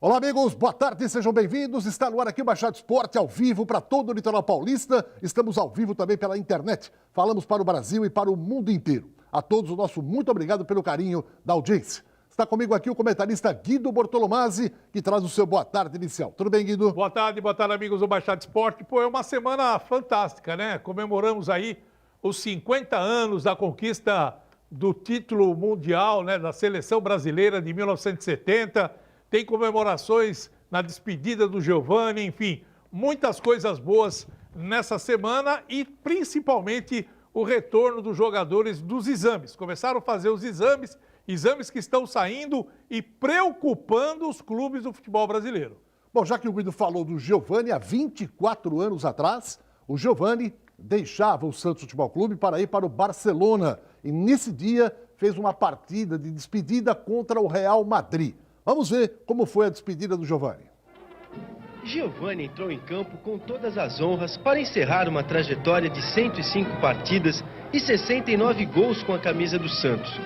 Olá, amigos, boa tarde, sejam bem-vindos. Está no ar aqui o Baixada Esporte, ao vivo para todo o litoral paulista. Estamos ao vivo também pela internet. Falamos para o Brasil e para o mundo inteiro. A todos o nosso muito obrigado pelo carinho da audiência. Está comigo aqui o comentarista Guido Bortolomazzi, que traz o seu boa tarde inicial. Tudo bem, Guido? Boa tarde, amigos do Baixada Esporte. Pô, é uma semana fantástica, né? Comemoramos aí os 50 anos da conquista do título mundial, né, da seleção brasileira de 1970. Tem comemorações na despedida do Giovani, enfim, muitas coisas boas nessa semana e principalmente o retorno dos jogadores dos exames. Começaram a fazer os exames que estão saindo e preocupando os clubes do futebol brasileiro. Bom, já que o Guido falou do Giovani, há 24 anos atrás, o Giovani deixava o Santos Futebol Clube para ir para o Barcelona e nesse dia fez uma partida de despedida contra o Real Madrid. Vamos ver como foi a despedida do Giovani. Giovani entrou em campo com todas as honras para encerrar uma trajetória de 105 partidas e 69 gols com a camisa do Santos.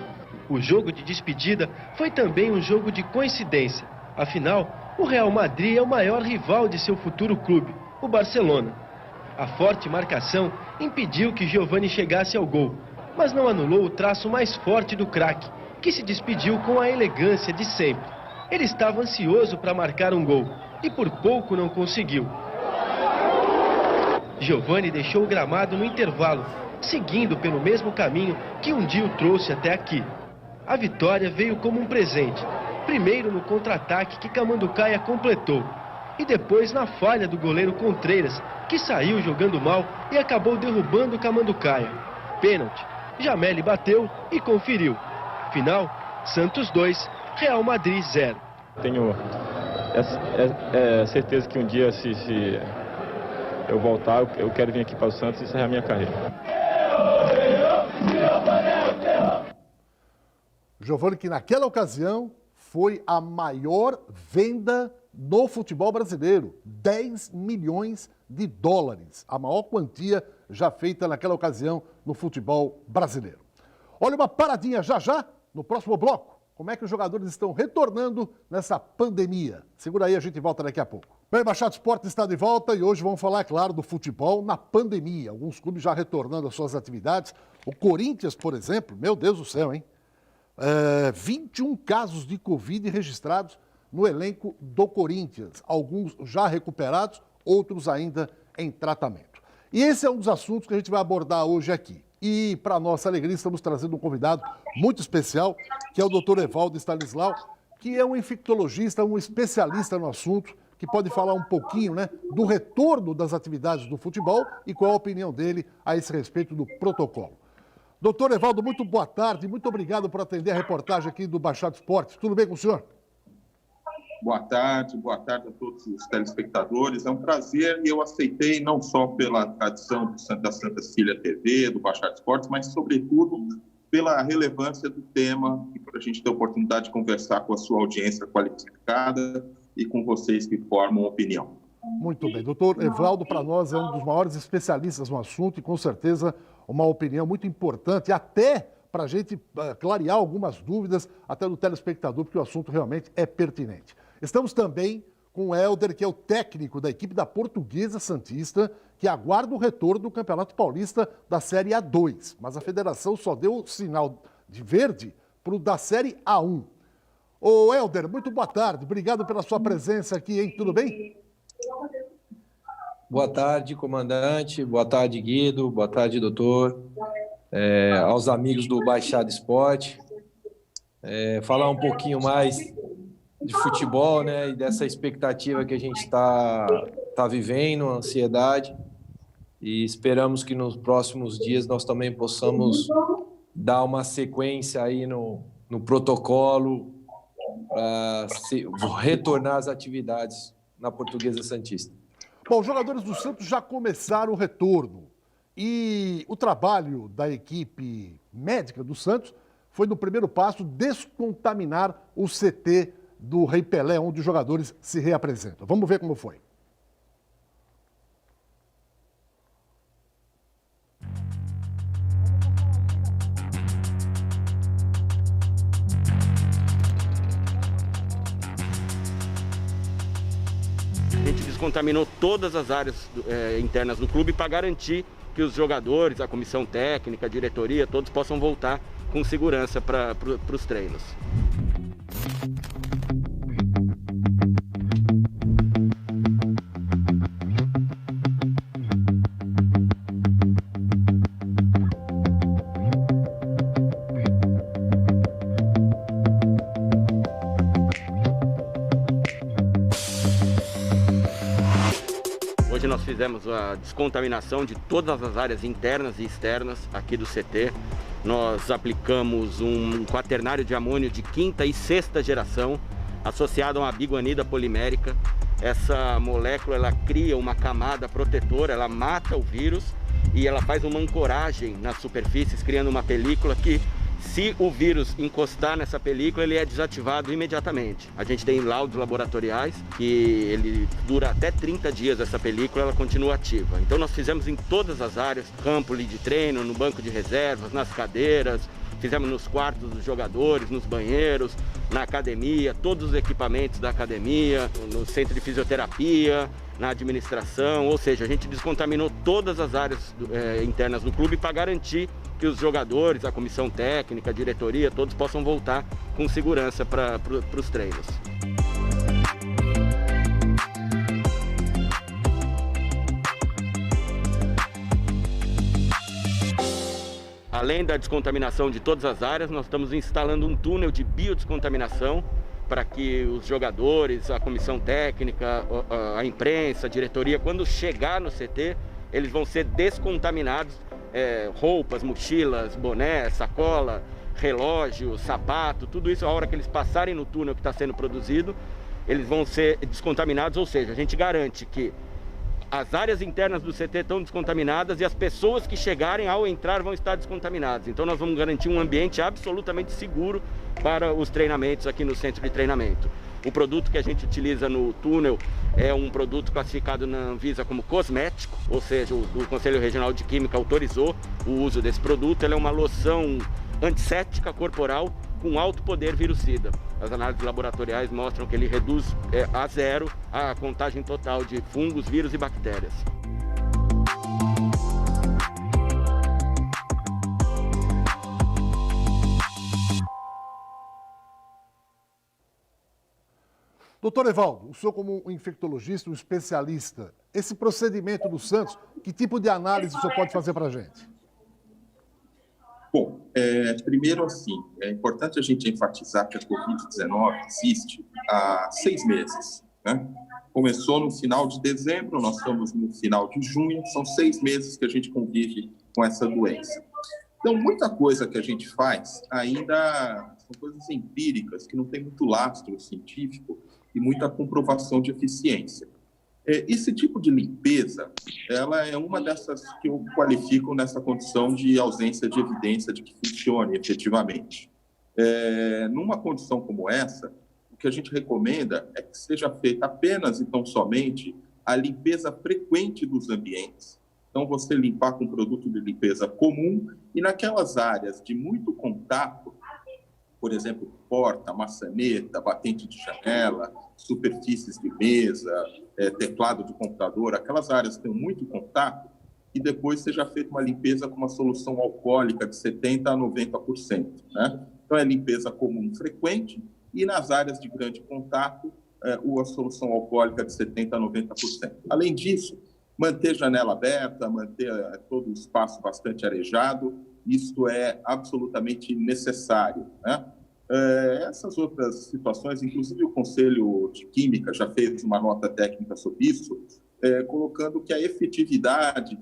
O jogo de despedida foi também um jogo de coincidência. Afinal, o Real Madrid é o maior rival de seu futuro clube, o Barcelona. A forte marcação impediu que Giovani chegasse ao gol, mas não anulou o traço mais forte do craque, que se despediu com a elegância de sempre. Ele estava ansioso para marcar um gol e por pouco não conseguiu. Giovani deixou o gramado no intervalo, seguindo pelo mesmo caminho que um dia o trouxe até aqui. A vitória veio como um presente, primeiro no contra-ataque que Camanducaia completou e depois na falha do goleiro Contreiras, que saiu jogando mal e acabou derrubando Camanducaia. Pênalti, Jameli bateu e conferiu. Final, Santos 2, Real Madrid 0. Tenho certeza que um dia, se eu voltar, eu quero vir aqui para o Santos e encerrar a minha carreira. Giovani, que naquela ocasião foi a maior venda no futebol brasileiro, 10 milhões de dólares, a maior quantia já feita naquela ocasião no futebol brasileiro. Olha, uma paradinha já, no próximo bloco. Como é que os jogadores estão retornando nessa pandemia? Segura aí, a gente volta daqui a pouco. Bem, Baixada Esporte está de volta e hoje vamos falar, claro, do futebol na pandemia. Alguns clubes já retornando às suas atividades. O Corinthians, por exemplo, meu Deus do céu, hein? 21 casos de Covid registrados no elenco do Corinthians. Alguns já recuperados, outros ainda em tratamento. E esse é um dos assuntos que a gente vai abordar hoje aqui. E, para nossa alegria, estamos trazendo um convidado muito especial, que é o Dr. Evaldo Stanislau, que é um infectologista, um especialista no assunto, que pode falar um pouquinho, né, do retorno das atividades do futebol e qual a opinião dele a esse respeito do protocolo. Doutor Evaldo, muito boa tarde, muito obrigado por atender a reportagem aqui do Baixada Esporte. Tudo bem com o senhor? Boa tarde a todos os telespectadores. É um prazer e eu aceitei não só pela tradição da Santa Cecília TV, do Baixada Esportes, mas, sobretudo, pela relevância do tema e para a gente ter a oportunidade de conversar com a sua audiência qualificada e com vocês que formam opinião. Muito bem. Doutor Evaldo, para nós, é um dos maiores especialistas no assunto e, com certeza, uma opinião muito importante, até para a gente clarear algumas dúvidas, até do telespectador, porque o assunto realmente é pertinente. Estamos também com o Hélder, que é o técnico da equipe da Portuguesa Santista, que aguarda o retorno do Campeonato Paulista da Série A2. Mas a federação só deu o sinal de verde para o da Série A1. Ô Hélder, muito boa tarde. Obrigado pela sua presença aqui, hein? Tudo bem? Boa tarde, comandante. Boa tarde, Guido. Boa tarde, doutor. Aos amigos do Baixada Esporte. Falar um pouquinho mais de futebol, né, e dessa expectativa que a gente está vivendo, a ansiedade, e esperamos que nos próximos dias nós também possamos dar uma sequência aí no protocolo para retornar às atividades na Portuguesa Santista. Bom, os jogadores do Santos já começaram o retorno e o trabalho da equipe médica do Santos foi, no primeiro passo, descontaminar o CT do Rei Pelé, onde os jogadores se reapresentam. Vamos ver como foi. descontaminou todas as áreas internas do clube para garantir que os jogadores, a comissão técnica, a diretoria, todos possam voltar com segurança para os treinos. Hoje nós fizemos a descontaminação de todas as áreas internas e externas aqui do CT. Nós aplicamos um quaternário de amônio de 5ª e 6ª geração, associado a uma biguanida polimérica. Essa molécula ela cria uma camada protetora, ela mata o vírus e ela faz uma ancoragem nas superfícies, criando uma película que, se o vírus encostar nessa película, ele é desativado imediatamente. A gente tem laudos laboratoriais que ele dura até 30 dias essa película, ela continua ativa. Então nós fizemos em todas as áreas, campo de treino, no banco de reservas, nas cadeiras, fizemos nos quartos dos jogadores, nos banheiros, na academia, todos os equipamentos da academia, no centro de fisioterapia, na administração, ou seja, a gente descontaminou todas as áreas internas do clube para garantir que os jogadores, a comissão técnica, a diretoria, todos possam voltar com segurança para os treinos. Além da descontaminação de todas as áreas, nós estamos instalando um túnel de biodescontaminação para que os jogadores, a comissão técnica, a imprensa, a diretoria, quando chegar no CT, eles vão ser descontaminados. Roupas, mochilas, boné, sacola, relógio, sapato, tudo isso, a hora que eles passarem no túnel que está sendo produzido, eles vão ser descontaminados, ou seja, a gente garante que as áreas internas do CT estão descontaminadas e as pessoas que chegarem ao entrar vão estar descontaminadas. Então nós vamos garantir um ambiente absolutamente seguro para os treinamentos aqui no centro de treinamento. O produto que a gente utiliza no túnel é um produto classificado na Anvisa como cosmético, ou seja, o Conselho Regional de Química autorizou o uso desse produto. Ele é uma loção antisséptica corporal com alto poder virucida. As análises laboratoriais mostram que ele reduz a zero a contagem total de fungos, vírus e bactérias. Doutor Evaldo, o senhor como um infectologista, um especialista, esse procedimento do Santos, que tipo de análise o senhor pode fazer para a gente? Bom, primeiro assim, é importante a gente enfatizar que a Covid-19 existe há 6 meses, né? Começou no final de dezembro, nós estamos no final de junho, são 6 meses que a gente convive com essa doença. Então, muita coisa que a gente faz ainda são coisas empíricas, que não tem muito lastro científico e muita comprovação de eficiência. Esse tipo de limpeza, ela é uma dessas que eu qualifico nessa condição de ausência de evidência de que funcione efetivamente. Numa condição como essa, o que a gente recomenda é que seja feita apenas e tão somente a limpeza frequente dos ambientes. Então, você limpar com produto de limpeza comum e naquelas áreas de muito contato, por exemplo, porta, maçaneta, batente de janela, superfícies de mesa, teclado de computador, aquelas áreas que têm muito contato, e depois seja feita uma limpeza com uma solução alcoólica de 70% a 90%. Né? Então, é limpeza comum frequente, e nas áreas de grande contato, a solução alcoólica de 70% a 90%. Além disso, manter janela aberta, manter todo o espaço bastante arejado, isso é absolutamente necessário, né? Essas outras situações, inclusive o Conselho de Química já fez uma nota técnica sobre isso, colocando que a efetividade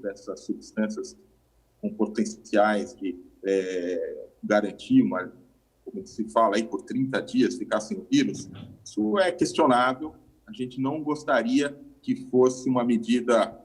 dessas substâncias com potenciais de garantir como se fala aí, por 30 dias ficar sem o vírus, isso é questionável. A gente não gostaria que fosse uma medida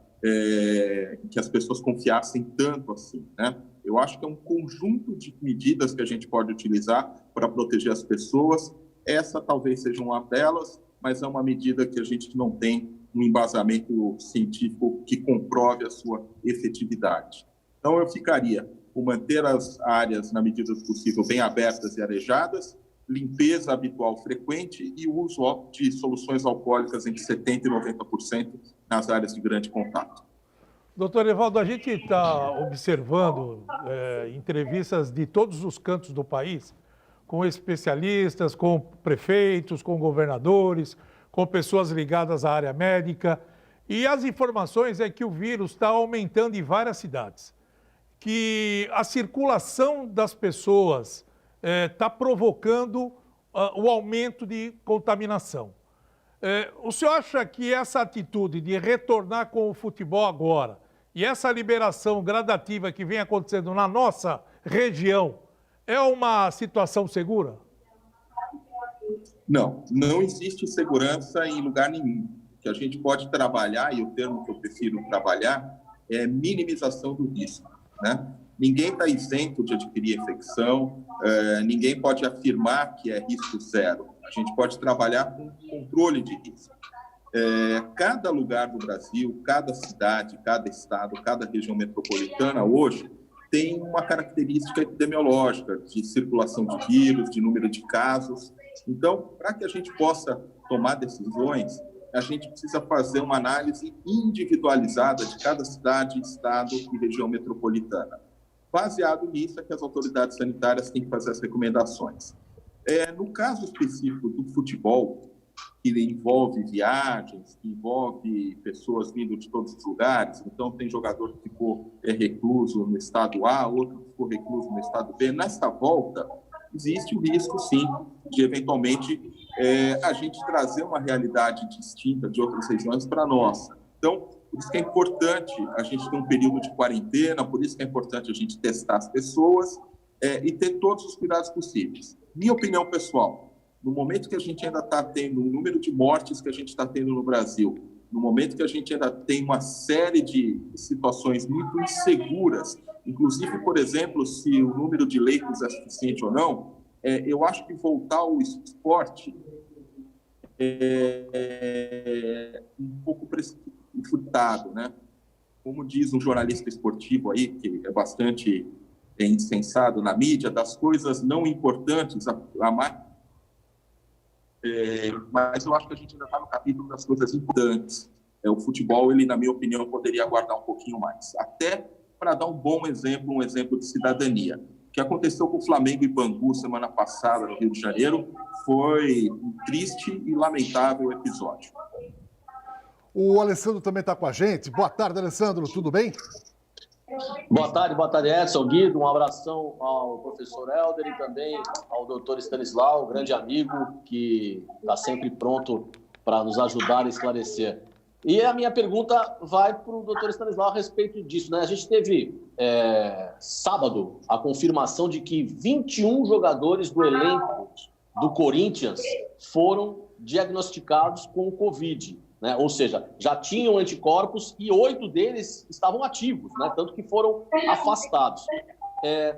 que as pessoas confiassem tanto assim, né? Eu acho que é um conjunto de medidas que a gente pode utilizar para proteger as pessoas. Essa talvez seja uma delas, mas é uma medida que a gente não tem um embasamento científico que comprove a sua efetividade. Então, eu ficaria por manter as áreas, na medida do possível, bem abertas e arejadas, limpeza habitual frequente e o uso de soluções alcoólicas entre 70% e 90% nas áreas de grande contato. Doutor Evaldo, a gente está observando entrevistas de todos os cantos do país, com especialistas, com prefeitos, com governadores, com pessoas ligadas à área médica, e as informações é que o vírus está aumentando em várias cidades, que a circulação das pessoas está provocando o aumento de contaminação. O senhor acha que essa atitude de retornar com o futebol agora e essa liberação gradativa que vem acontecendo na nossa região é uma situação segura? Não, não existe segurança em lugar nenhum. O que a gente pode trabalhar, e o termo que eu prefiro trabalhar, é minimização do risco, né? Ninguém está isento de adquirir infecção, ninguém pode afirmar que é risco zero. A gente pode trabalhar com controle de risco. Cada lugar do Brasil, cada cidade, cada estado, cada região metropolitana hoje tem uma característica epidemiológica de circulação de vírus, de número de casos. Então, para que a gente possa tomar decisões, a gente precisa fazer uma análise individualizada de cada cidade, estado e região metropolitana. Baseado nisso, é que as autoridades sanitárias têm que fazer as recomendações. No caso específico do futebol, que envolve viagens, que envolve pessoas vindo de todos os lugares, então tem jogador que ficou recluso no estado A, outro que ficou recluso no estado B. Nessa volta, existe o risco, sim, de eventualmente a gente trazer uma realidade distinta de outras regiões para a nossa. Então, por isso que é importante a gente ter um período de quarentena, por isso que é importante a gente testar as pessoas e ter todos os cuidados possíveis. Minha opinião pessoal, no momento que a gente ainda está tendo o número de mortes que a gente está tendo no Brasil, no momento que a gente ainda tem uma série de situações muito inseguras, inclusive, por exemplo, se o número de leitos é suficiente ou não, eu acho que voltar ao esporte é um pouco precipitado, né? Como diz um jornalista esportivo aí, que é bastante insensado na mídia, das coisas não importantes a mais. Mas eu acho que a gente ainda está no capítulo das coisas importantes. O futebol, ele, na minha opinião, poderia aguardar um pouquinho mais. Até para dar um bom exemplo, um exemplo de cidadania. O que aconteceu com o Flamengo e Bangu semana passada no Rio de Janeiro foi um triste e lamentável episódio. O Alessandro também está com a gente. Boa tarde, Alessandro. Tudo bem? Boa tarde, Edson, Guido. Um abração ao professor Helder e também ao doutor Stanislau, grande amigo que está sempre pronto para nos ajudar a esclarecer. E a minha pergunta vai para o doutor Stanislau a respeito disso, né? A gente teve sábado a confirmação de que 21 jogadores do elenco do Corinthians foram diagnosticados com Covid. Né? Ou seja, já tinham anticorpos e 8 deles estavam ativos, né? Tanto que foram afastados.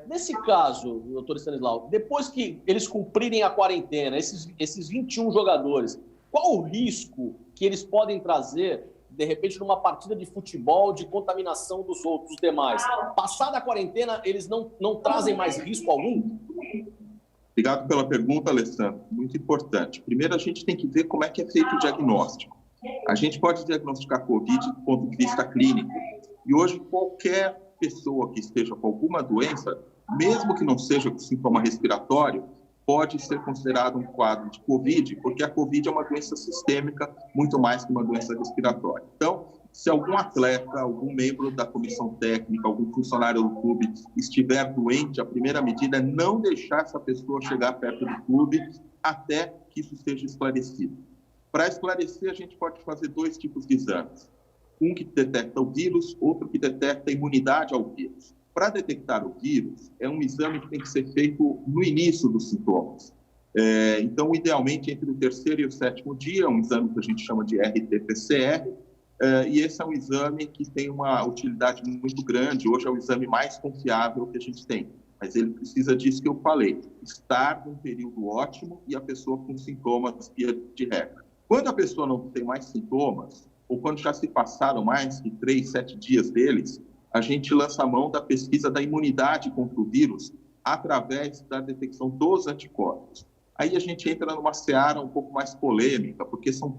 Nesse caso, doutor Stanislau, depois que eles cumprirem a quarentena, esses 21 jogadores, qual o risco que eles podem trazer, de repente, numa partida de futebol, de contaminação dos outros demais? Passada a quarentena, eles não trazem mais risco algum? Obrigado pela pergunta, Alessandro. Muito importante. Primeiro, a gente tem que ver como é que é feito o diagnóstico. A gente pode diagnosticar Covid do ponto de vista clínico. E hoje, qualquer pessoa que esteja com alguma doença, mesmo que não seja com sintoma respiratório, pode ser considerado um quadro de Covid, porque a Covid é uma doença sistêmica, muito mais que uma doença respiratória. Então, se algum atleta, algum membro da comissão técnica, algum funcionário do clube estiver doente, a primeira medida é não deixar essa pessoa chegar perto do clube até que isso seja esclarecido. Para esclarecer, a gente pode fazer 2 tipos de exames. Um que detecta o vírus, outro que detecta a imunidade ao vírus. Para detectar o vírus, é um exame que tem que ser feito no início dos sintomas. Então, idealmente, entre o 3º e o 7º dia, é um exame que a gente chama de RT-PCR, e esse é um exame que tem uma utilidade muito grande. Hoje é o exame mais confiável que a gente tem. Mas ele precisa disso que eu falei, estar num período ótimo e a pessoa com sintomas via de regra. Quando a pessoa não tem mais sintomas, ou quando já se passaram mais de 3, 7 dias deles, a gente lança a mão da pesquisa da imunidade contra o vírus através da detecção dos anticorpos. aí a gente entra numa seara um pouco mais polêmica, porque são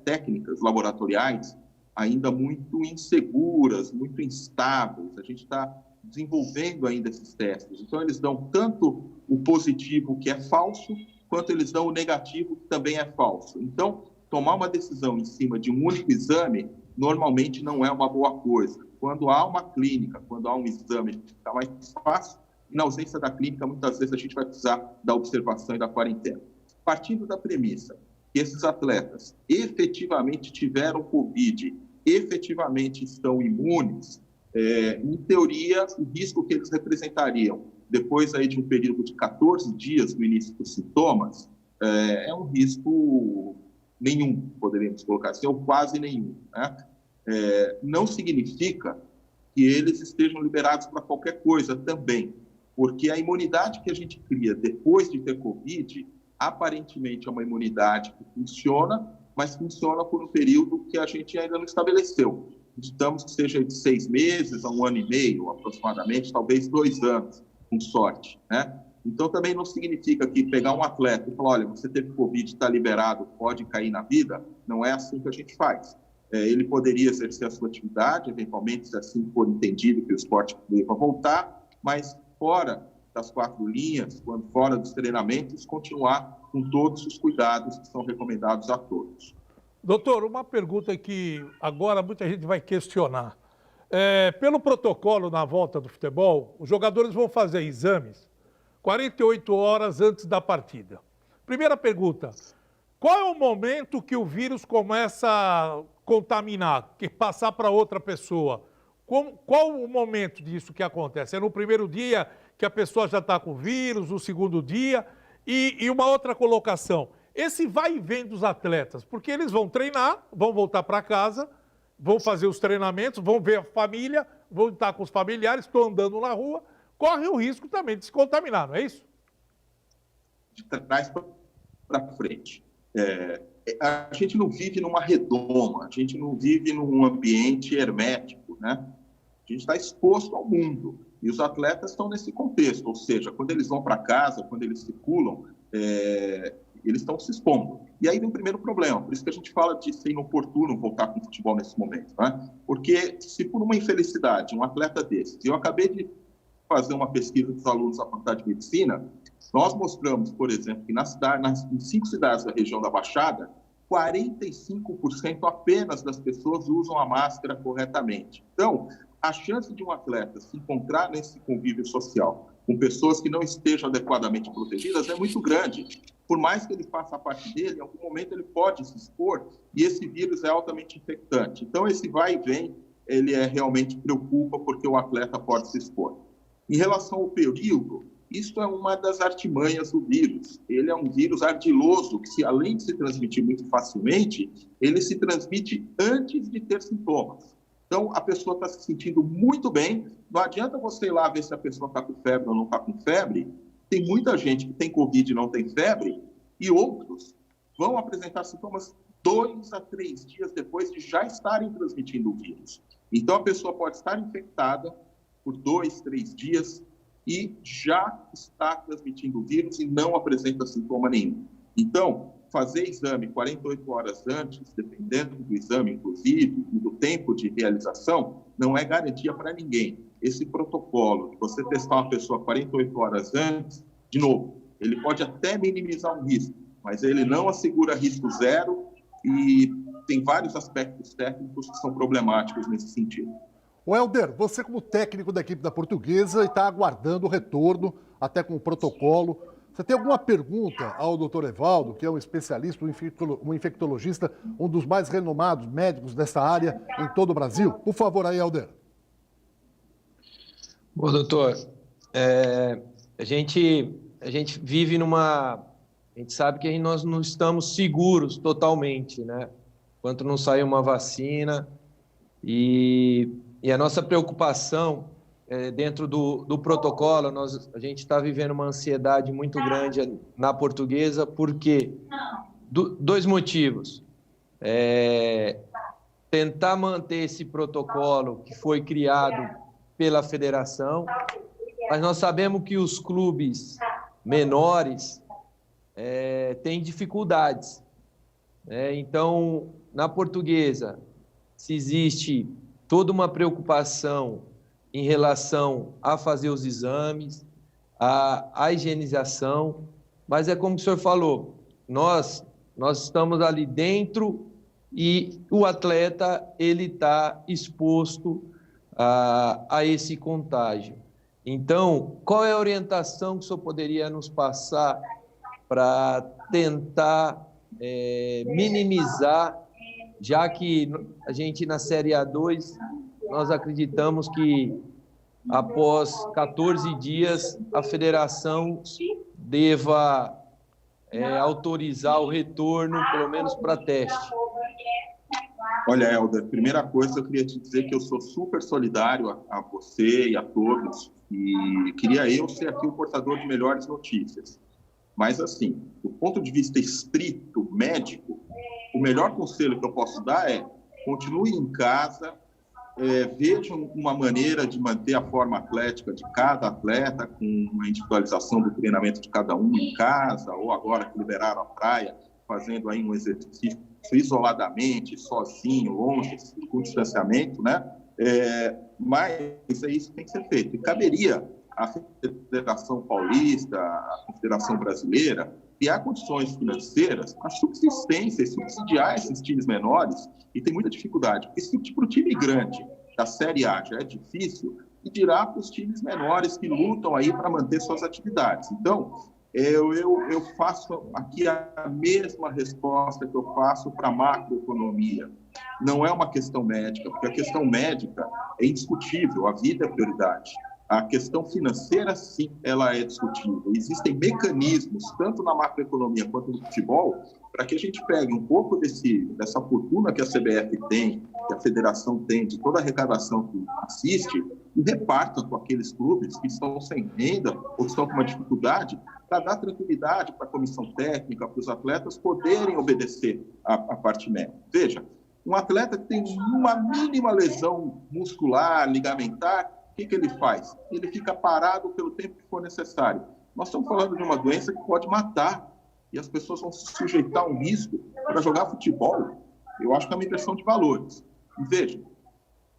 técnicas laboratoriais ainda muito inseguras, muito instáveis. A gente está desenvolvendo ainda esses testes. Então, eles dão tanto o positivo, que é falso, quanto eles dão o negativo, que também é falso. Então, tomar uma decisão em cima de um único exame, normalmente não é uma boa coisa. Quando há uma clínica, quando há um exame, fica mais fácil, e na ausência da clínica, muitas vezes a gente vai precisar da observação e da quarentena. Partindo da premissa que esses atletas efetivamente tiveram Covid, efetivamente estão imunes, em teoria, o risco que eles representariam depois aí de um período de 14 dias no início dos sintomas, é um risco nenhum, poderíamos colocar assim, ou quase nenhum, né? Não significa que eles estejam liberados para qualquer coisa também, porque a imunidade que a gente cria depois de ter Covid, aparentemente é uma imunidade que funciona, mas funciona por um período que a gente ainda não estabeleceu. Acreditamos que seja de 6 meses a 1 ano e meio, aproximadamente, talvez 2 anos, com sorte, né? Então, também não significa que pegar um atleta e falar, olha, você teve Covid, está liberado, pode cair na vida, não é assim que a gente faz. Ele poderia exercer a sua atividade, eventualmente, se assim for entendido que o esporte deva voltar, mas fora das 4 linhas, quando fora dos treinamentos, continuar com todos os cuidados que são recomendados a todos. Doutor, uma pergunta que agora muita gente vai questionar. Pelo protocolo na volta do futebol, os jogadores vão fazer exames 48 horas antes da partida. Primeira pergunta, qual é o momento que o vírus começa a contaminar, que passar para outra pessoa? Qual o momento disso que acontece? É no primeiro dia que a pessoa já está com o vírus, no segundo dia? E uma outra colocação, esse vai e vem dos atletas, porque eles vão treinar, vão voltar para casa, vão fazer os treinamentos, vão ver a família, vão estar com os familiares, estão andando na rua, corre o risco também de se contaminar, não é isso? De trás para frente. A gente não vive numa redoma, a gente não vive num ambiente hermético, né? A gente está exposto ao mundo e os atletas estão nesse contexto, ou seja, quando eles vão para casa, quando eles circulam, eles estão se expondo. E aí vem o primeiro problema, por isso que a gente fala de ser inoportuno voltar com o futebol nesse momento, né? Porque se por uma infelicidade um atleta desse, eu acabei de fazer uma pesquisa dos alunos da Faculdade de Medicina, nós mostramos, por exemplo, que em 5 cidades da região da Baixada, 45% apenas das pessoas usam a máscara corretamente. Então, a chance de um atleta se encontrar nesse convívio social com pessoas que não estejam adequadamente protegidas é muito grande. Por mais que ele faça parte dele, em algum momento ele pode se expor e esse vírus é altamente infectante. Então, esse vai e vem, ele realmente preocupa porque o atleta pode se expor. Em relação ao período, isso é uma das artimanhas do vírus. Ele é um vírus ardiloso que, além de se transmitir muito facilmente, ele se transmite antes de ter sintomas. Então, a pessoa está se sentindo muito bem. Não adianta você ir lá ver se a pessoa está com febre ou não está com febre. Tem muita gente que tem Covid e não tem febre, e outros vão apresentar sintomas 2 a 3 dias depois de já estarem transmitindo o vírus. Então, a pessoa pode estar infectada por 2, 3 dias e já está transmitindo o vírus e não apresenta sintoma nenhum. Então, fazer exame 48 horas antes, dependendo do exame, inclusive, e do tempo de realização, não é garantia para ninguém. Esse protocolo, de você testar uma pessoa 48 horas antes, de novo, ele pode até minimizar um risco, mas ele não assegura risco zero e tem vários aspectos técnicos que são problemáticos nesse sentido. O Helder, você como técnico da equipe da Portuguesa está aguardando o retorno, até com o protocolo. Você tem alguma pergunta ao doutor Evaldo, que é um especialista, um infectologista, um dos mais renomados médicos dessa área em todo o Brasil? Por favor, aí, Helder. Bom, doutor, a gente vive numa... A gente sabe que nós não estamos seguros totalmente, né? Enquanto não sair uma vacina e a nossa preocupação dentro do protocolo, a gente está vivendo uma ansiedade muito grande na Portuguesa, porque 2 motivos. Tentar manter esse protocolo que foi criado pela federação, mas nós sabemos que os clubes menores tem dificuldades. Então, na Portuguesa, se existe toda uma preocupação em relação a fazer os exames, a higienização, mas é como o senhor falou, nós estamos ali dentro e o atleta ele está exposto a esse contágio. Então, qual é a orientação que o senhor poderia nos passar para tentar minimizar, já que a gente na Série A2, nós acreditamos que após 14 dias a federação deva autorizar o retorno, pelo menos para teste. Olha, Helder, primeira coisa, eu queria te dizer que eu sou super solidário a você e a todos, e queria eu ser aqui o portador de melhores notícias. Mas, assim, do ponto de vista estrito, médico, o melhor conselho que eu posso dar é continue em casa, vejam uma maneira de manter a forma atlética de cada atleta, com uma individualização do treinamento de cada um em casa, ou agora que liberaram a praia, fazendo aí um exercício isoladamente, sozinho, longe, com distanciamento, né? Mas isso tem que ser feito. E caberia à Federação Paulista, à Confederação Brasileira, criar condições financeiras para subsistência e subsidiar esses times menores, e tem muita dificuldade. Porque se para o time grande da Série A já é difícil, e dirá para os times menores que lutam aí para manter suas atividades. Então, eu faço aqui a mesma resposta que eu faço para a macroeconomia. Não é uma questão médica, porque a questão médica é indiscutível, a vida é prioridade. A questão financeira, sim, ela é discutível. Existem mecanismos, tanto na macroeconomia quanto no futebol, para que a gente pegue um pouco dessa fortuna que a CBF tem, que a federação tem, de toda a arrecadação que assiste, e reparta com aqueles clubes que estão sem renda ou estão com uma dificuldade, para dar tranquilidade para a comissão técnica, para os atletas poderem obedecer à parte médica. Veja, um atleta que tem uma mínima lesão muscular, ligamentar, o que ele faz? Ele fica parado pelo tempo que for necessário. Nós estamos falando de uma doença que pode matar, e as pessoas vão se sujeitar a um risco para jogar futebol. Eu acho que é uma inversão de valores. E veja,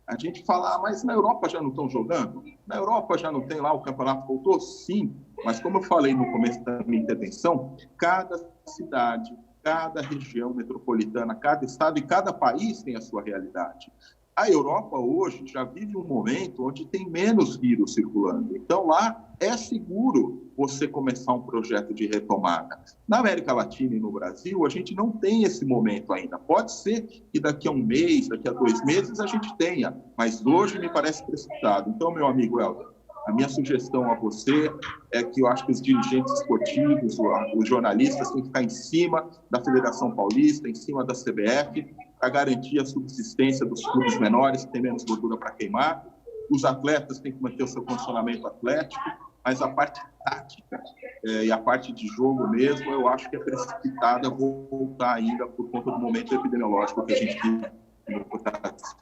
a gente fala, mas na Europa já não estão jogando? Na Europa já não tem lá, o campeonato voltou? Sim, mas como eu falei no começo da minha intervenção, cada cidade, cada região metropolitana, cada estado e cada país tem a sua realidade. A Europa hoje já vive um momento onde tem menos vírus circulando. Então, lá é seguro você começar um projeto de retomada. Na América Latina e no Brasil, a gente não tem esse momento ainda. Pode ser que daqui a um mês, daqui a 2 meses, a gente tenha, mas hoje me parece precipitado. Então, meu amigo Helder, a minha sugestão a você é que eu acho que os dirigentes esportivos, os jornalistas têm que ficar em cima da Federação Paulista, em cima da CBF, para garantir a subsistência dos clubes menores, que tem menos gordura para queimar. Os atletas têm que manter o seu condicionamento atlético, mas a parte tática e a parte de jogo mesmo, eu acho que é precipitada voltar ainda por conta do momento epidemiológico que a gente vive no Brasil.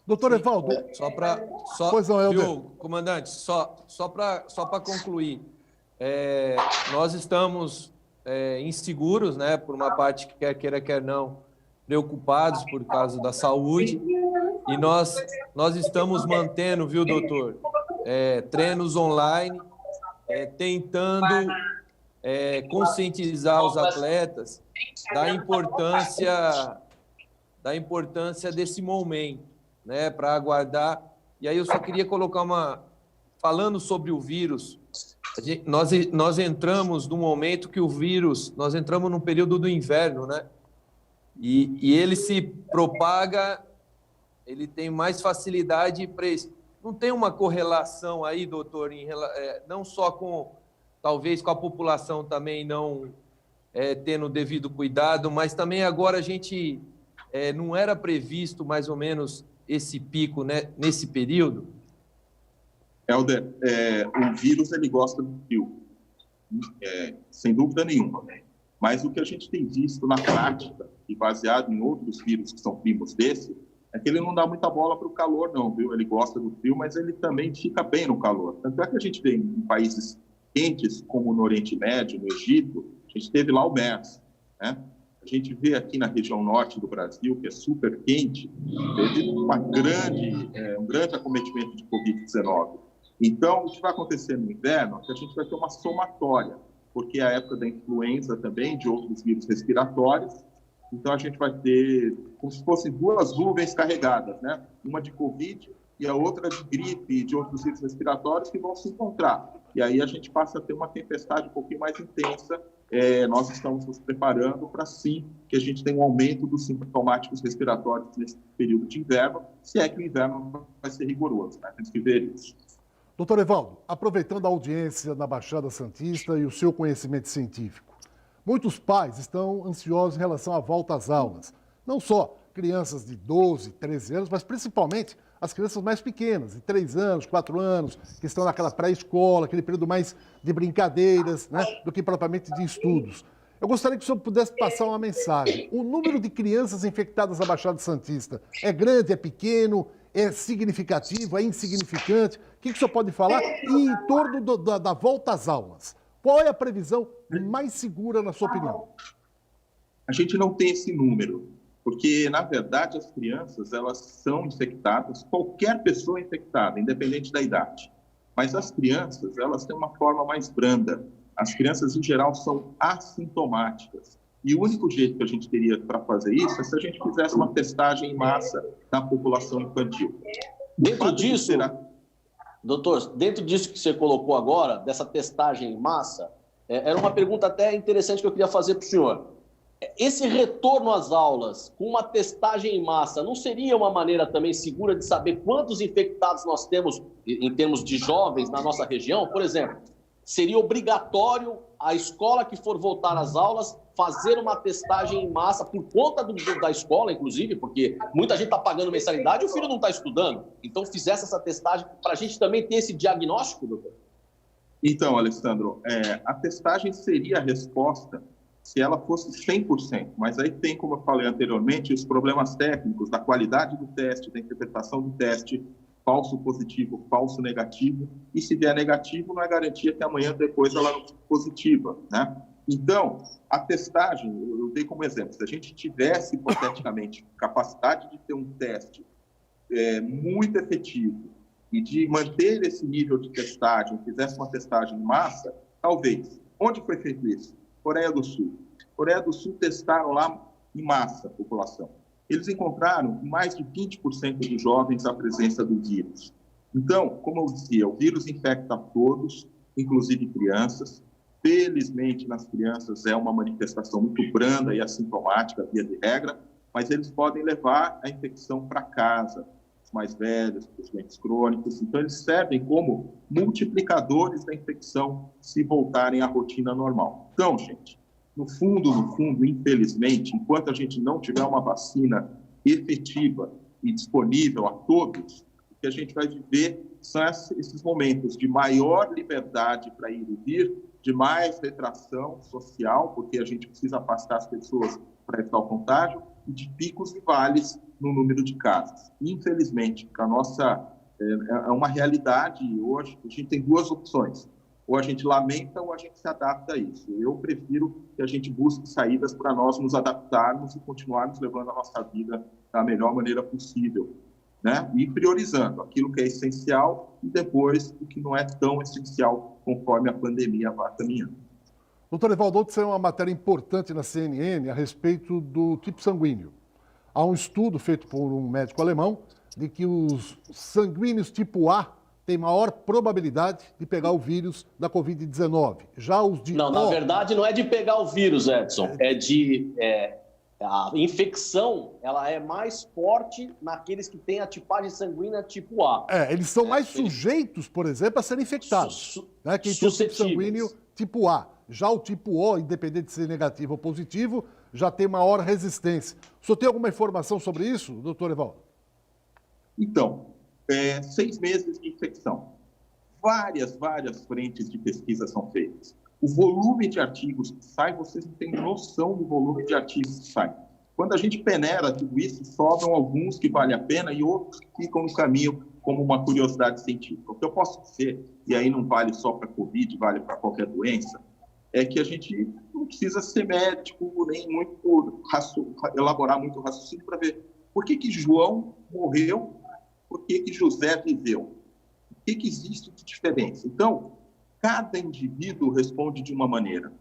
Doutor Evaldo, pois não, viu, comandante, só para concluir, nós estamos inseguros, né, por uma parte que quer queira, quer não, preocupados por causa da saúde, e nós estamos mantendo, viu, doutor, treinos online, tentando conscientizar os atletas da importância desse momento, né, para aguardar. E aí eu só queria colocar falando sobre o vírus, nós entramos num momento que o vírus, nós entramos num período do inverno, né? E ele se propaga, ele tem mais facilidade para isso. Não tem uma correlação aí, doutor, não só talvez com a população também não tendo o devido cuidado, mas também agora a gente não era previsto mais ou menos esse pico, né, nesse período? Helder, o vírus ele gosta do frio, sem dúvida nenhuma. Mas o que a gente tem visto na prática, e baseado em outros vírus que são primos desse, é que ele não dá muita bola para o calor, não, viu? Ele gosta do frio, mas ele também fica bem no calor. Tanto é que a gente vê em países quentes, como no Oriente Médio, no Egito, A gente teve lá o MERS, né? A gente vê aqui na região norte do Brasil, que é super quente, teve um grande acometimento de Covid-19. Então, o que vai acontecer no inverno é que a gente vai ter uma somatória, porque é a época da influenza também, de outros vírus respiratórios. Então, a gente vai ter como se fossem duas nuvens carregadas, né? Uma de Covid e a outra de gripe e de outros vírus respiratórios que vão se encontrar. E aí a gente passa a ter uma tempestade um pouquinho mais intensa. Nós estamos nos preparando para, sim, que a gente tenha um aumento dos sintomáticos respiratórios nesse período de inverno, se é que o inverno vai ser rigoroso, né? Temos que ver isso. Doutor Evaldo, aproveitando a audiência na Baixada Santista e o seu conhecimento científico, muitos pais estão ansiosos em relação à volta às aulas. Não só crianças de 12, 13 anos, mas principalmente as crianças mais pequenas, de 3 anos, 4 anos, que estão naquela pré-escola, aquele período mais de brincadeiras, né, do que propriamente de estudos. Eu gostaria que o senhor pudesse passar uma mensagem. O número de crianças infectadas na Baixada Santista é grande, é pequeno, é significativo, é insignificante? O que o senhor pode falar? E em torno da volta às aulas, qual é a previsão mais segura, na sua opinião? A gente não tem esse número, porque, na verdade, as crianças, elas são infectadas, qualquer pessoa é infectada, independente da idade. Mas as crianças, elas têm uma forma mais branda. As crianças, em geral, são assintomáticas. E o único jeito que a gente teria para fazer isso é se a gente fizesse uma testagem em massa na população infantil. Dentro disso, doutor, dentro disso que você colocou agora, dessa testagem em massa, era uma pergunta até interessante que eu queria fazer para o senhor. Esse retorno às aulas com uma testagem em massa não seria uma maneira também segura de saber quantos infectados nós temos em termos de jovens na nossa região? Por exemplo, seria obrigatório a escola que for voltar às aulas fazer uma testagem em massa por conta da escola, inclusive, porque muita gente está pagando mensalidade e o filho não está estudando. Então, fizesse essa testagem para a gente também ter esse diagnóstico, doutor? Então, Alessandro, a testagem seria a resposta se ela fosse 100%, mas aí tem, como eu falei anteriormente, os problemas técnicos da qualidade do teste, da interpretação do teste, falso positivo, falso negativo, e se vier negativo, não é garantia que amanhã depois ela não fique positiva, né? Então, a testagem, eu dei como exemplo, se a gente tivesse, hipoteticamente, capacidade de ter um teste muito efetivo e de manter esse nível de testagem, fizesse uma testagem em massa, talvez. Onde foi feito isso? Coreia do Sul. Coreia do Sul testaram lá em massa a população. Eles encontraram em mais de 20% dos jovens a presença do vírus. Então, como eu dizia, o vírus infecta todos, inclusive crianças. Felizmente, nas crianças é uma manifestação muito branda e assintomática, via de regra, mas eles podem levar a infecção para casa, os mais velhos, os doentes crônicos. Então, eles servem como multiplicadores da infecção se voltarem à rotina normal. Então, gente, no fundo, infelizmente, enquanto a gente não tiver uma vacina efetiva e disponível a todos, o que a gente vai viver são esses momentos de maior liberdade para ir e vir, de mais retração social, porque a gente precisa afastar as pessoas para evitar o contágio, e de picos e vales no número de casos. Infelizmente, a nossa é uma realidade hoje, a gente tem duas opções. Ou a gente lamenta ou a gente se adapta a isso. Eu prefiro que a gente busque saídas para nós nos adaptarmos e continuarmos levando a nossa vida da melhor maneira possível, né? E priorizando aquilo que é essencial e depois o que não é tão essencial conforme a pandemia vai caminhando. Doutor Evaldo, ontem saiu uma matéria importante na CNN a respeito do tipo sanguíneo. Há um estudo feito por um médico alemão de que os sanguíneos tipo A têm maior probabilidade de pegar o vírus da Covid-19. Já os de na verdade, não é de pegar o vírus, Edson. A infecção, ela é mais forte naqueles que têm a tipagem sanguínea tipo A. Eles são mais sujeitos, por exemplo, a serem infectados. Né? Quem tem o tipo sanguíneo tipo A. Já o tipo O, independente de ser negativo ou positivo, já tem maior resistência. O senhor tem alguma informação sobre isso, doutor Evaldo? Então, 6 meses de infecção. Várias frentes de pesquisa são feitas. O volume de artigos que sai, vocês não têm noção do volume de artigos que sai. Quando a gente peneira tudo isso, sobram alguns que valem a pena e outros que ficam no caminho como uma curiosidade científica. O que eu posso dizer, e aí não vale só para Covid, vale para qualquer doença, é que a gente não precisa ser médico, nem muito elaborar muito raciocínio para ver por que João morreu, por que José viveu, o que existe de diferença. Então, cada indivíduo responde de uma maneira.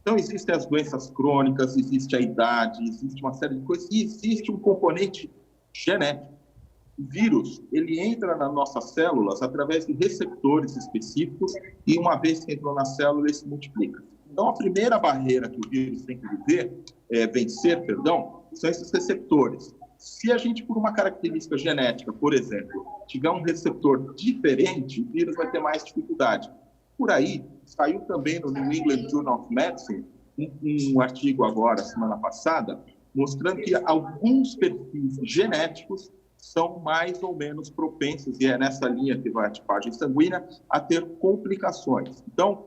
Então, existem as doenças crônicas, existe a idade, existe uma série de coisas, e existe um componente genético. O vírus, ele entra nas nossas células através de receptores específicos e, uma vez que entrou na célula, ele se multiplica. Então, a primeira barreira que o vírus tem que vencer, são esses receptores. Se a gente, por uma característica genética, por exemplo, tiver um receptor diferente, o vírus vai ter mais dificuldade. Por aí, saiu também no New England Journal of Medicine um artigo agora, semana passada, mostrando que alguns perfis genéticos são mais ou menos propensos, e é nessa linha que vai a tipagem sanguínea, a ter complicações. Então,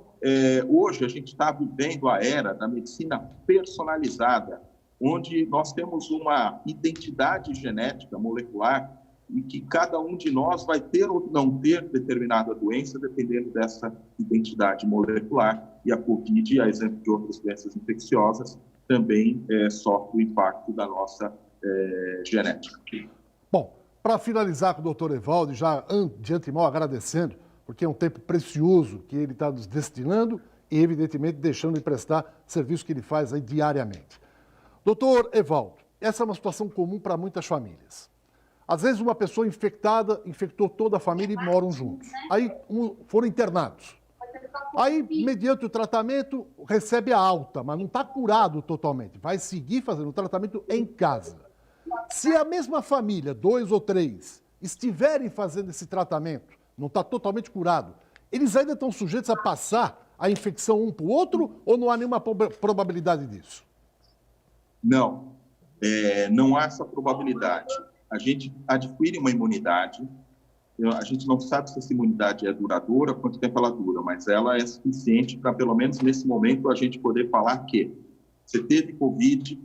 hoje a gente está vivendo a era da medicina personalizada, onde nós temos uma identidade genética molecular e que cada um de nós vai ter ou não ter determinada doença dependendo dessa identidade molecular. E a Covid, a exemplo de outras doenças infecciosas, também sofre o impacto da nossa genética. Bom, para finalizar com o doutor Evaldo, já de antemão agradecendo, porque é um tempo precioso que ele está nos destinando e, evidentemente, deixando de prestar serviço que ele faz aí diariamente. Doutor Evaldo, essa é uma situação comum para muitas famílias. Às vezes uma pessoa infectada infectou toda a família e moram juntos. Aí foram internados. Aí, mediante o tratamento, recebe a alta, mas não está curado totalmente. Vai seguir fazendo o tratamento em casa. Se a mesma família, 2 ou 3, estiverem fazendo esse tratamento, não está totalmente curado, eles ainda estão sujeitos a passar a infecção um para o outro ou não há nenhuma probabilidade disso? Não, não há essa probabilidade. A gente adquire uma imunidade, a gente não sabe se essa imunidade é duradoura, quanto tempo ela dura, mas ela é suficiente para, pelo menos nesse momento, a gente poder falar que você teve Covid,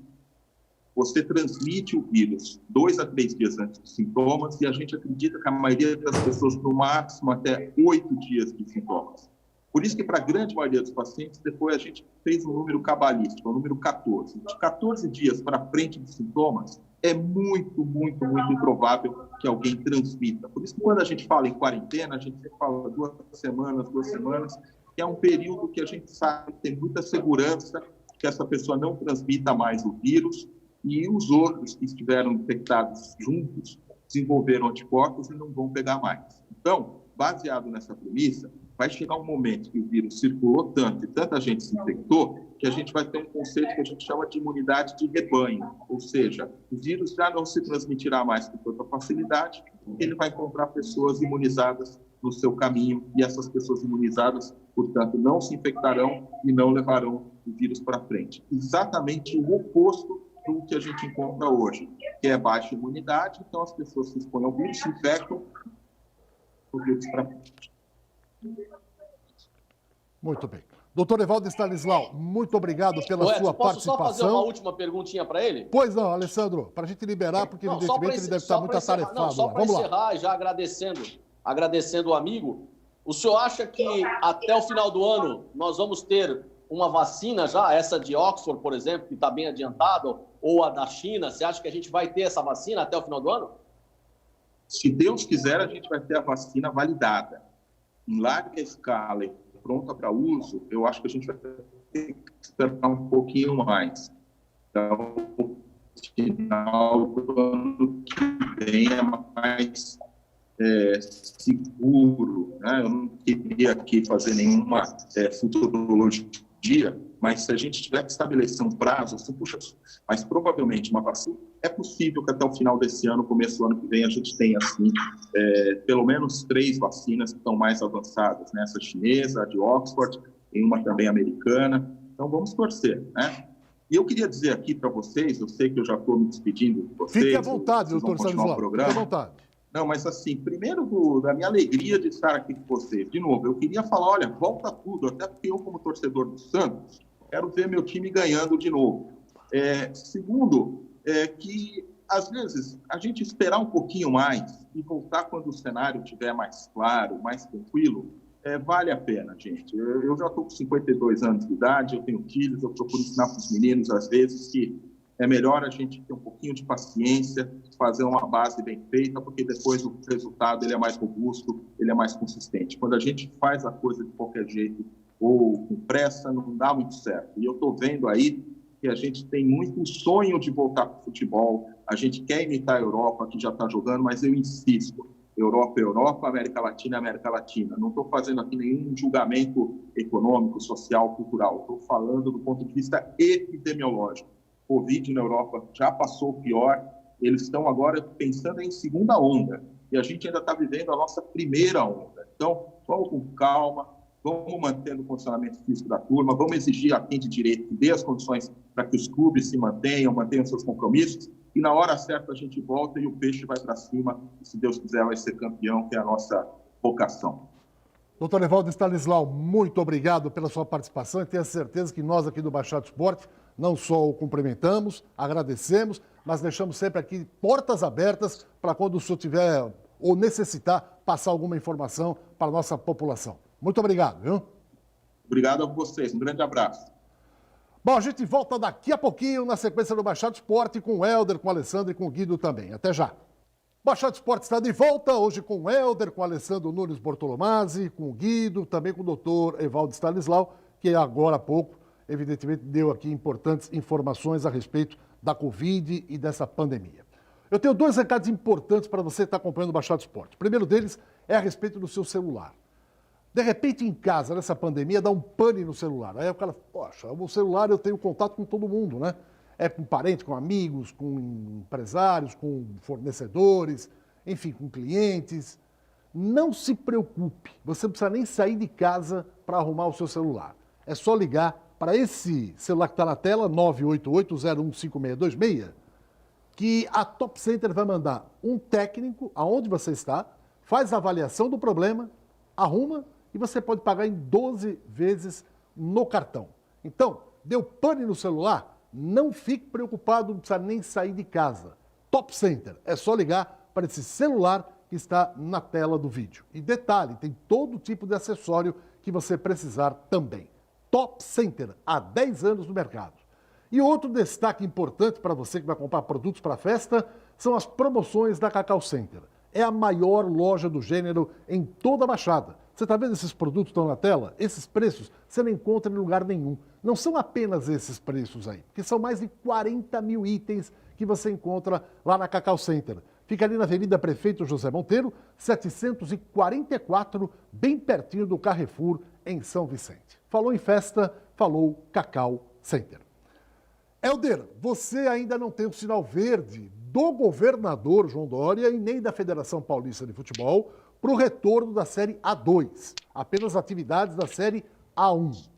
você transmite o vírus 2 a 3 dias antes dos sintomas e a gente acredita que a maioria das pessoas, no máximo, até 8 dias de sintomas. Por isso que, para a grande maioria dos pacientes, depois a gente fez um número cabalístico, o número 14. De 14 dias para frente dos sintomas, é muito, muito, muito improvável que alguém transmita. Por isso que, quando a gente fala em quarentena, a gente sempre fala 2 semanas, que é um período que a gente sabe que tem muita segurança que essa pessoa não transmita mais o vírus e os outros que estiveram infectados juntos desenvolveram anticorpos e não vão pegar mais. Então, baseado nessa premissa, vai chegar um momento que o vírus circulou tanto e tanta gente se infectou que a gente vai ter um conceito que a gente chama de imunidade de rebanho, ou seja, o vírus já não se transmitirá mais com tanta facilidade, ele vai encontrar pessoas imunizadas no seu caminho e essas pessoas imunizadas, portanto, não se infectarão e não levarão o vírus para frente. Exatamente o oposto do que a gente encontra hoje, que é baixa imunidade, então as pessoas se expõem ao vírus, se infectam, o vírus para frente. Muito bem. Doutor Evaldo Stanislau, muito obrigado pela sua participação. Posso só fazer uma última perguntinha para ele? Pois não, Alessandro, para a gente liberar, porque evidentemente ele deve estar muito atarefado. Não, só para encerrar, já agradecendo o amigo, o senhor acha que até o final do ano nós vamos ter uma vacina já, essa de Oxford, por exemplo, que está bem adiantada, ou a da China? Você acha que a gente vai ter essa vacina até o final do ano? Se Deus quiser, a gente vai ter a vacina validada, em larga escala e pronta para uso. Eu acho que a gente vai ter que esperar um pouquinho mais. Então, o final do ano que vem é mais seguro, né? Eu não queria aqui fazer nenhuma futurologia, mas se a gente tiver que estabelecer um prazo, assim, puxa, mas provavelmente uma vacina, é possível que até o final desse ano, começo do ano que vem, a gente tenha, assim, pelo menos 3 vacinas que estão mais avançadas, né? Essa chinesa, a de Oxford, e uma também americana. Então, vamos torcer, né? E eu queria dizer aqui para vocês, eu sei que eu já estou me despedindo de vocês. Fique à vontade, doutor Stanislau, fique à vontade. Não, mas assim, primeiro da minha alegria de estar aqui com vocês. De novo, eu queria falar, olha, volta tudo, até porque eu, como torcedor do Santos, quero ver meu time ganhando de novo. Segundo, que às vezes a gente esperar um pouquinho mais e voltar quando o cenário estiver mais claro, mais tranquilo, vale a pena, gente. Eu já estou com 52 anos de idade, eu tenho filhos, eu procuro ensinar para os meninos, às vezes, que é melhor a gente ter um pouquinho de paciência, fazer uma base bem feita, porque depois o resultado ele é mais robusto, ele é mais consistente. Quando a gente faz a coisa de qualquer jeito ou com pressa, não dá muito certo. E eu estou vendo aí que a gente tem muito um sonho de voltar para o futebol, a gente quer imitar a Europa, que já está jogando, mas eu insisto, Europa é Europa, América Latina é América Latina. Não estou fazendo aqui nenhum julgamento econômico, social, cultural. Estou falando do ponto de vista epidemiológico. Covid na Europa já passou o pior, eles estão agora pensando em segunda onda, e a gente ainda está vivendo a nossa primeira onda. Então, vamos com calma, vamos mantendo o condicionamento físico da turma, vamos exigir a quem de direito que dê as condições para que os clubes se mantenham seus compromissos, e na hora certa a gente volta e o peixe vai para cima, e se Deus quiser vai ser campeão, que é a nossa vocação. Doutor Evaldo Stanislau, muito obrigado pela sua participação e tenho certeza que nós aqui do Baixado Esporte não só o cumprimentamos, agradecemos, mas deixamos sempre aqui portas abertas para quando o senhor tiver ou necessitar passar alguma informação para a nossa população. Muito obrigado, viu? Obrigado a vocês, um grande abraço. Bom, a gente volta daqui a pouquinho na sequência do Baixado Esporte com o Helder, com o Alessandro e com o Guido também. Até já. Baixado Esporte está de volta, hoje com o Helder, com o Alessandro Nunes Bortolomazzi, com o Guido, também com o doutor Evaldo Stanislau, que agora há pouco, evidentemente, deu aqui importantes informações a respeito da Covid e dessa pandemia. Eu tenho dois recados importantes para você que está acompanhando o Baixado Esporte. O primeiro deles é a respeito do seu celular. De repente, em casa, nessa pandemia, dá um pane no celular. Aí o cara, poxa, o celular eu tenho contato com todo mundo, né? É com parentes, com amigos, com empresários, com fornecedores, enfim, com clientes. Não se preocupe, você não precisa nem sair de casa para arrumar o seu celular. É só ligar para esse celular que está na tela, 988-015626, que a Top Center vai mandar um técnico aonde você está, faz a avaliação do problema, arruma e você pode pagar em 12 vezes no cartão. Então, deu pane no celular? Não fique preocupado, não precisa nem sair de casa. Top Center, é só ligar para esse celular que está na tela do vídeo. E detalhe, tem todo tipo de acessório que você precisar também. Top Center, há 10 anos no mercado. E outro destaque importante para você que vai comprar produtos para festa são as promoções da Cacau Center. É a maior loja do gênero em toda a Baixada. Você está vendo esses produtos que estão na tela? Esses preços você não encontra em lugar nenhum. Não são apenas esses preços aí, porque são mais de 40 mil itens que você encontra lá na Cacau Center. Fica ali na Avenida Prefeito José Monteiro, 744, bem pertinho do Carrefour, em São Vicente. Falou em festa, falou Cacau Center. Helder, você ainda não tem o sinal verde do governador João Dória e nem da Federação Paulista de Futebol para o retorno da Série A2, apenas atividades da Série A1.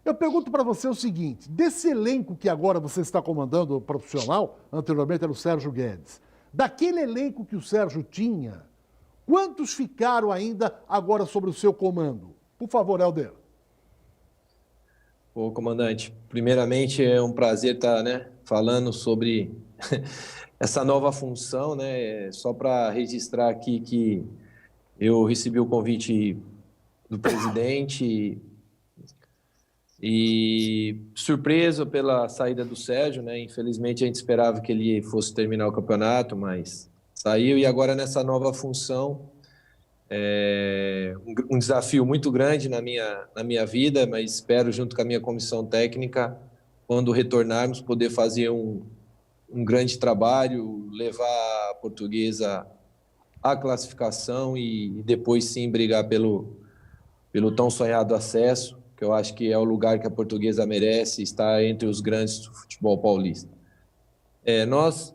Eu pergunto para você o seguinte, desse elenco que agora você está comandando, o profissional, anteriormente era o Sérgio Guedes, daquele elenco que o Sérgio tinha, quantos ficaram ainda agora sobre o seu comando? Por favor, Helder. Ô, comandante, primeiramente é um prazer estar, falando sobre essa nova função, só para registrar aqui que eu recebi o convite do presidente e surpreso pela saída do Sérgio, Infelizmente a gente esperava que ele fosse terminar o campeonato, mas saiu e agora nessa nova função é um desafio muito grande na minha vida, mas espero junto com a minha comissão técnica, quando retornarmos, poder fazer um grande trabalho, levar a Portuguesa à classificação e depois sim brigar pelo tão sonhado acesso, que eu acho que é o lugar que a Portuguesa merece, estar entre os grandes do futebol paulista. Nós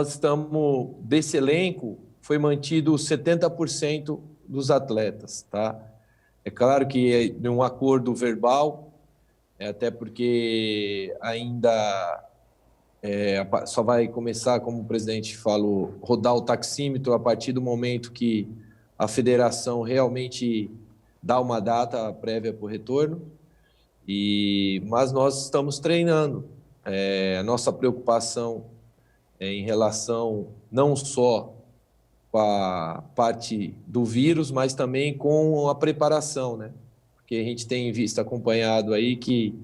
estamos, desse elenco, foi mantido 70% dos atletas, tá? É claro que é um acordo verbal, até porque ainda só vai começar, como o presidente falou, rodar o taxímetro a partir do momento que a federação realmente dá uma data prévia para o retorno, mas nós estamos treinando. A nossa preocupação em relação não só a parte do vírus, mas também com a preparação, né? Porque a gente tem visto, acompanhado aí que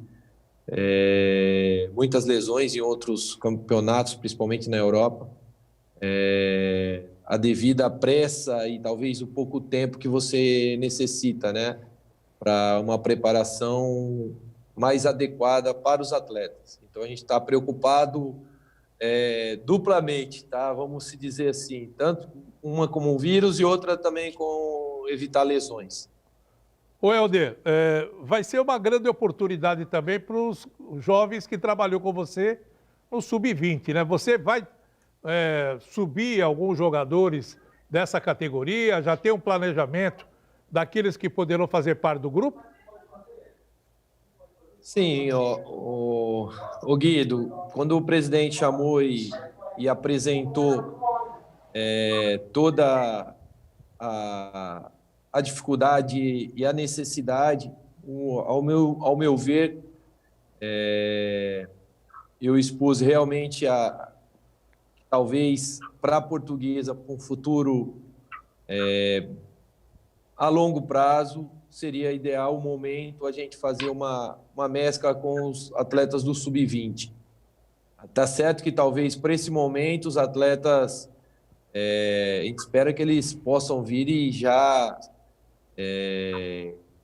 muitas lesões em outros campeonatos, principalmente na Europa, a devida pressa e talvez o pouco tempo que você necessita, né, para uma preparação mais adequada para os atletas. Então a gente está preocupado duplamente, tá? Vamos se dizer assim, tanto uma como o vírus e outra também com evitar lesões. Ô, Helder, vai ser uma grande oportunidade também para os jovens que trabalhou com você no Sub-20, né? Você vai subir alguns jogadores dessa categoria? Já tem um planejamento daqueles que poderão fazer parte do grupo? Sim, o Guido, quando o presidente chamou e apresentou toda a dificuldade e a necessidade, ao meu ver, eu expus realmente talvez para a Portuguesa, para um futuro a longo prazo, seria ideal o momento a gente fazer uma mescla com os atletas do Sub-20. Tá certo que talvez para esse momento os atletas, a gente espera que eles possam vir e já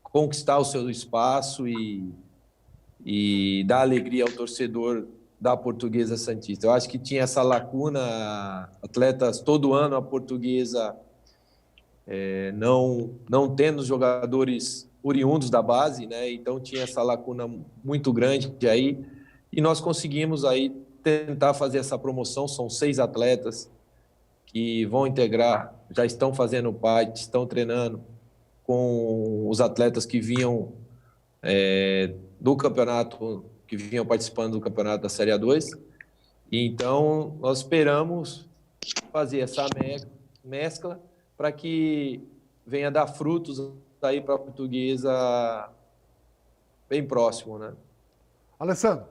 conquistar o seu espaço e dar alegria ao torcedor da Portuguesa Santista. Eu acho que tinha essa lacuna, atletas, todo ano a Portuguesa não tendo jogadores oriundos da base, né? Então tinha essa lacuna muito grande aí, e nós conseguimos aí tentar fazer essa promoção. São 6 atletas que vão integrar, já estão fazendo parte, estão treinando com os atletas que vinham do campeonato, que vinham participando do campeonato da Série A2. Então, nós esperamos fazer essa mescla para que venha dar frutos aí para a Portuguesa bem próximo, né? Alessandro.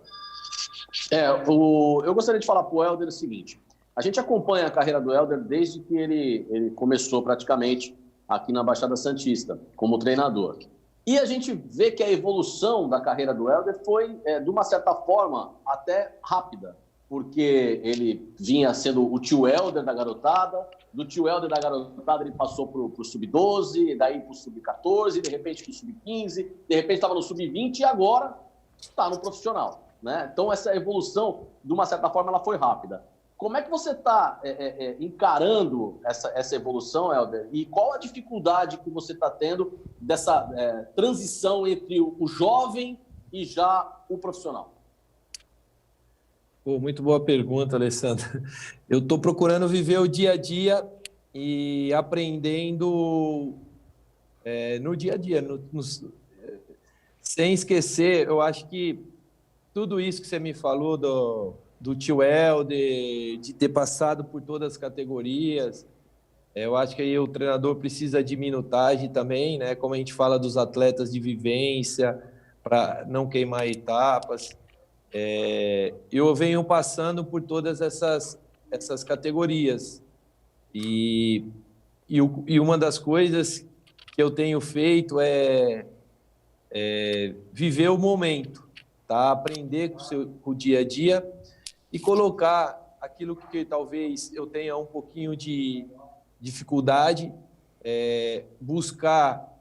Eu gostaria de falar para o Helder o seguinte: a gente acompanha a carreira do Helder desde que ele começou praticamente aqui na Baixada Santista, como treinador. E a gente vê que a evolução da carreira do Helder foi, de uma certa forma, até rápida, porque ele vinha sendo o tio Helder da garotada, do tio Helder da garotada ele passou para o Sub-12, daí para o Sub-14, de repente para o Sub-15, de repente estava no Sub-20 e agora está no profissional, né? Então essa evolução, de uma certa forma, ela foi rápida. Como é que você está encarando essa evolução, Helder? E qual a dificuldade que você está tendo dessa transição entre o jovem e já o profissional? Pô, muito boa pergunta, Alessandro. Eu estou procurando viver o dia a dia e aprendendo no dia a dia. Sem esquecer, eu acho que tudo isso que você me falou do tio Helder, de ter passado por todas as categorias, eu acho que aí o treinador precisa de minutagem também, né? Como a gente fala dos atletas de vivência, para não queimar etapas. Eu venho passando por todas essas categorias e uma das coisas que eu tenho feito é viver o momento, tá? Aprender com o dia a dia e colocar aquilo que talvez eu tenha um pouquinho de dificuldade,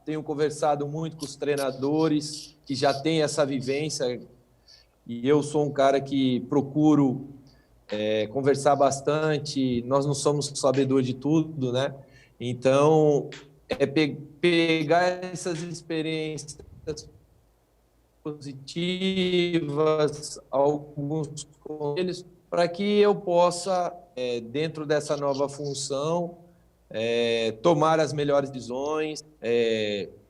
tenho conversado muito com os treinadores que já têm essa vivência, e eu sou um cara que procuro conversar bastante. Nós não somos sabedor de tudo, né? Então, pegar essas experiências positivas, alguns conselhos, para que eu possa, dentro dessa nova função, tomar as melhores decisões,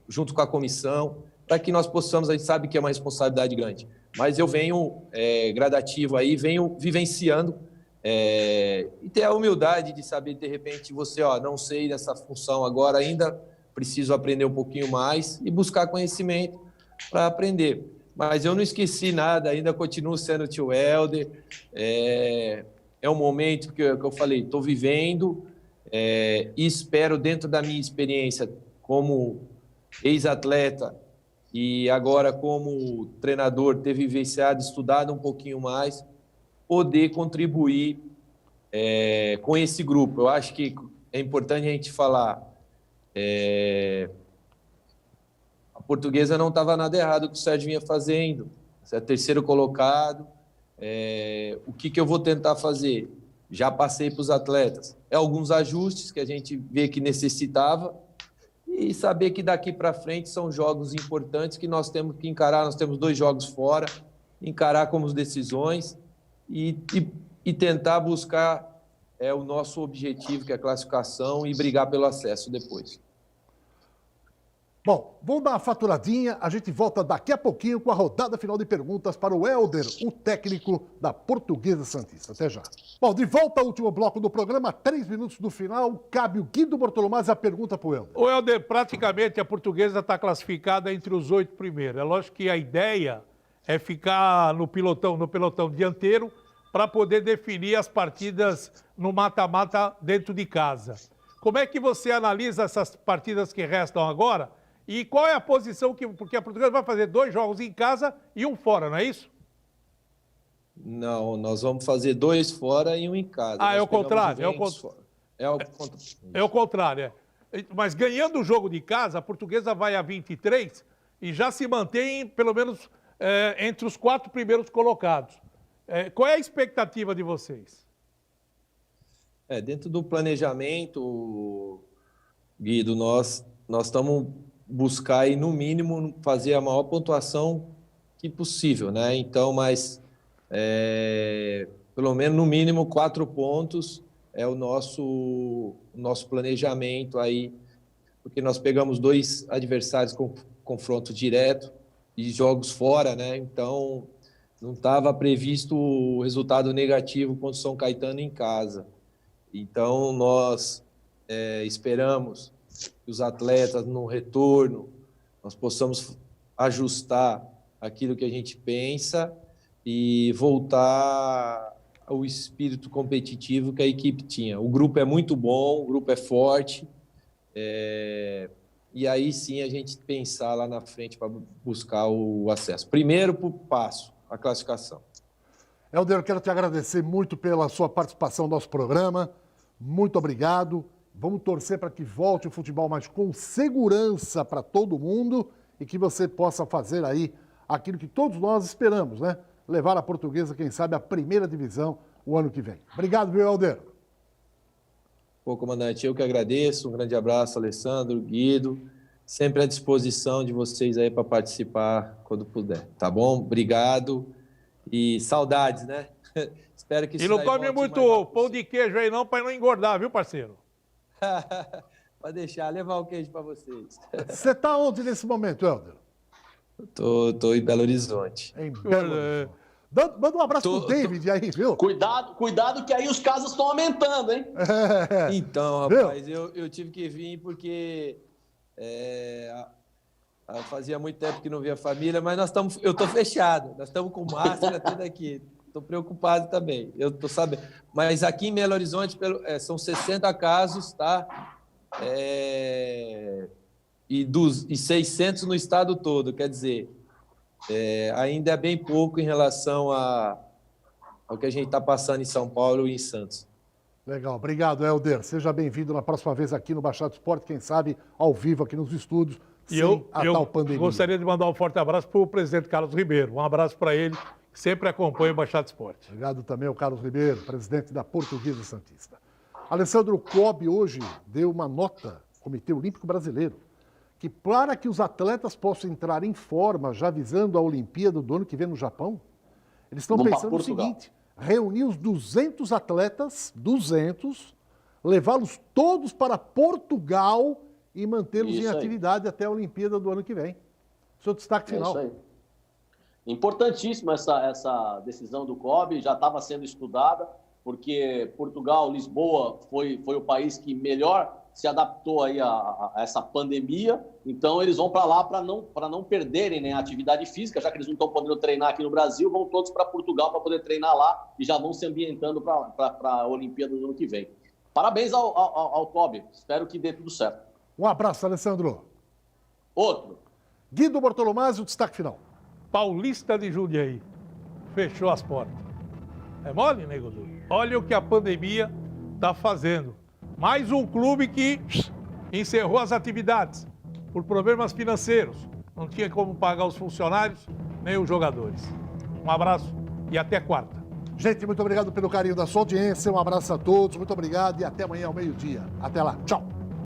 junto com a comissão, para que nós possamos, a gente sabe que é uma responsabilidade grande, mas eu venho gradativo aí, venho vivenciando, e ter a humildade de saber, de repente, você, não sei nessa função agora ainda, preciso aprender um pouquinho mais e buscar conhecimento para aprender. Mas eu não esqueci nada, ainda continuo sendo o tio Helder. É um momento que eu falei, estou vivendo, E espero, dentro da minha experiência como ex-atleta e agora como treinador, ter vivenciado, estudado um pouquinho mais, poder contribuir com esse grupo. Eu acho que é importante a gente falar, a Portuguesa não estava nada errado o que o Sérgio vinha fazendo. Você é terceiro colocado. O que eu vou tentar fazer? Já passei para os atletas. Alguns ajustes que a gente vê que necessitava e saber que daqui para frente são jogos importantes que nós temos que encarar. Nós temos 2 jogos fora, encarar como decisões e tentar buscar o nosso objetivo, que é a classificação, e brigar pelo acesso depois. Bom, vamos dar uma faturadinha, a gente volta daqui a pouquinho com a rodada final de perguntas para o Hélder, o técnico da Portuguesa Santista. Até já. Bom, de volta ao último bloco do programa, 3 minutos do final, cabe o Guido Bortolomaz a pergunta para o Hélder. O Hélder, praticamente a Portuguesa está classificada entre os 8 primeiros. É lógico que a ideia é ficar no pelotão dianteiro para poder definir as partidas no mata-mata dentro de casa. Como é que você analisa essas partidas que restam agora? E qual é a posição porque a Portuguesa vai fazer 2 jogos em casa e 1 fora, não é isso? Não, nós vamos fazer 2 fora e 1 em casa. É o contrário? É o contrário, Mas ganhando o jogo de casa, a Portuguesa vai a 23 e já se mantém, pelo menos, entre os 4 primeiros colocados. Qual é a expectativa de vocês? Dentro do planejamento, Guido, nós estamos buscar aí, no mínimo, fazer a maior pontuação que possível, né? Então, mas pelo menos no mínimo 4 pontos é o nosso planejamento aí, porque nós pegamos 2 adversários com confronto direto e jogos fora, né? Então não estava previsto o resultado negativo contra o São Caetano em casa. Então nós esperamos que os atletas no retorno nós possamos ajustar aquilo que a gente pensa e voltar ao espírito competitivo que a equipe tinha. O grupo é muito bom, o grupo é forte, e aí sim a gente pensar lá na frente para buscar o acesso. Primeiro passo, a classificação. Hélder, eu quero te agradecer muito pela sua participação no nosso programa. Muito obrigado. Vamos torcer para que volte o futebol, mas com segurança para todo mundo e que você possa fazer aí aquilo que todos nós esperamos, né? Levar a Portuguesa, quem sabe, à primeira divisão o ano que vem. Obrigado, viu, Hélder? Comandante, eu que agradeço. Um grande abraço, Alessandro, Guido. Sempre à disposição de vocês aí para participar quando puder, tá bom? Obrigado e saudades, né? Espero que isso. E não come muito pão de queijo aí não, para não engordar, viu, parceiro? Pode deixar, levar o queijo para vocês. Você está onde nesse momento, Hélder? Tô em Belo Horizonte. Em Belo Horizonte. Manda um abraço pro David aí, viu? Cuidado que aí os casos estão aumentando, hein? Então, rapaz, eu tive que vir porque fazia muito tempo que não via a família, mas eu tô fechado, nós estamos com máscara, tudo aqui. Estou preocupado também, eu estou sabendo. Mas aqui em Belo Horizonte são 60 casos, tá? E 600 no estado todo, quer dizer, ainda é bem pouco em relação ao que a gente está passando em São Paulo e em Santos. Legal, obrigado, Hélder. Seja bem-vindo na próxima vez aqui no Baixada Esporte, quem sabe ao vivo aqui nos estúdios, sem a tal pandemia. Gostaria de mandar um forte abraço para o presidente Carlos Ribeiro. Um abraço para ele, que sempre acompanha o Baixada Esporte. Obrigado também ao Carlos Ribeiro, presidente da Portuguesa Santista. Alessandro Cobb hoje deu uma nota, Comitê Olímpico Brasileiro, que para que os atletas possam entrar em forma, já visando a Olimpíada do ano que vem no Japão, eles estão pensando no seguinte: reunir os 200 atletas, levá-los todos para Portugal e mantê-los em atividade até a Olimpíada do ano que vem. Seu destaque final. Isso aí. Importantíssima essa decisão do COB, já estava sendo estudada, porque Portugal, Lisboa, foi o país que melhor se adaptou aí a essa pandemia, então eles vão para lá para não perderem, né, a atividade física, já que eles não estão podendo treinar aqui no Brasil, vão todos para Portugal para poder treinar lá e já vão se ambientando para a Olimpíada do ano que vem. Parabéns ao Tobi. Espero que dê tudo certo. Um abraço, Alessandro. Outro. Guido Bortolomazzi, o destaque final. Paulista de Jundiaí. Fechou as portas. É mole, nego Dudu? Olha o que a pandemia está fazendo. Mais um clube que encerrou as atividades por problemas financeiros. Não tinha como pagar os funcionários nem os jogadores. Um abraço e até quarta. Gente, muito obrigado pelo carinho da sua audiência. Um abraço a todos, muito obrigado e até amanhã ao meio-dia. Até lá. Tchau.